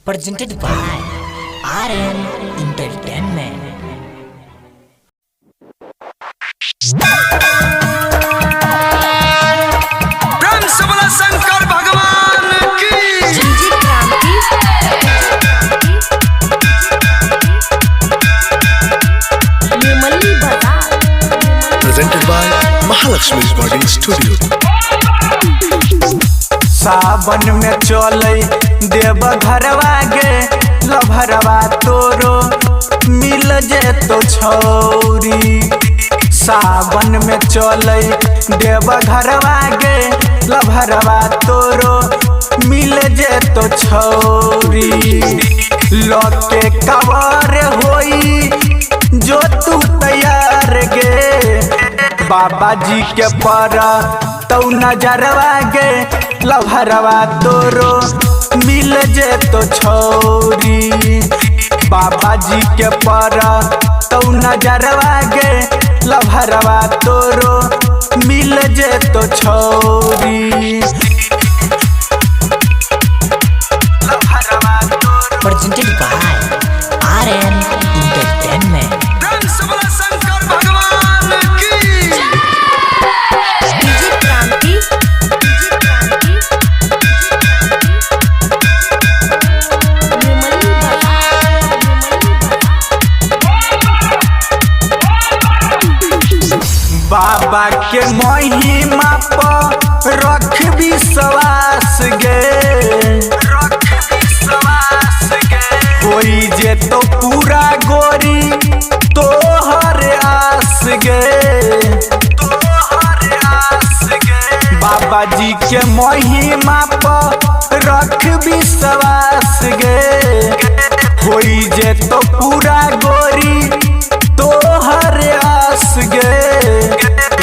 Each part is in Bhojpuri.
presented by RM Entertainment. ब्रह्म सबला शंकर भगवान की presented by Mahalakshmi Recording Studio. सावन में चले देव घरवा गे लभरवा तोरो मिल जे तो छौरी। सावन में चले देव घरवा गे लभरवा तोरो मिल जे तो छौरी। लौटे कवर होई जो तू तैयार गे बाबा जी के पर तौ नजरवा गे लभरवा तोरो मिल जे तो छौरी। बाबा जी के पर तौ नजरवा गे लभरवा तोरो मिल जे तो छौरी। Presented by RM Entertainment. ब्रह्म सबला शंकर भगवान की बाबा के महिमा पर रख विश्वास गे कोई जे तो पूरा गोरी तोहर आस गे। बाबा जी के महिमा पर रख विश्वास गे कोई जे तो पूरा गोरी तोहर आस गे।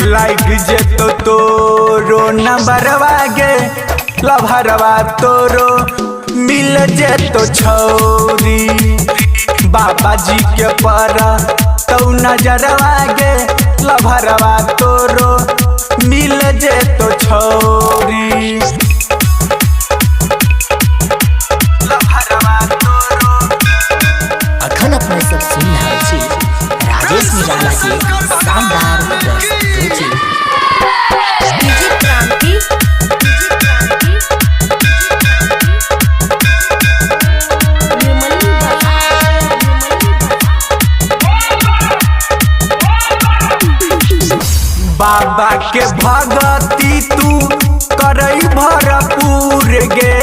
लाइक जे तो तोरो नंबरवा गे लभरवा तोरो मिल जे तो छौरी। बाबा जी के पर तौ नजरवा गे लभरवा तोरो मिल जे तो छौरी। अखन अपने सब सुन रहे छी राजेश निराला के शानदार प्रस्तुति। बाबा के भगती तू करई भरपूर गे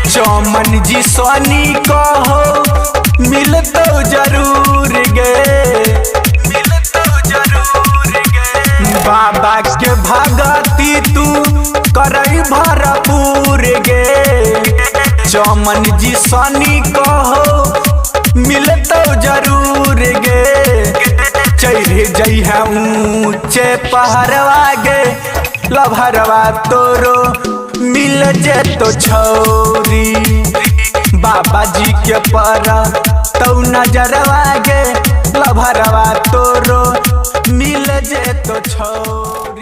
चौमन जी सोनी कहो मिल तो जरूर गे। बाबा के भगती तू करई भरपूर गे चौमन जी सोनी कहो मिल तो जरूर गे। चढ़ जई है ऊंचे पहाड़वा गे लभरवा तोरो मिल जे तो छौरी। बाबा जी के पर तौ नजरवा गे लभरवा तोरो मिल जे तो छौरी।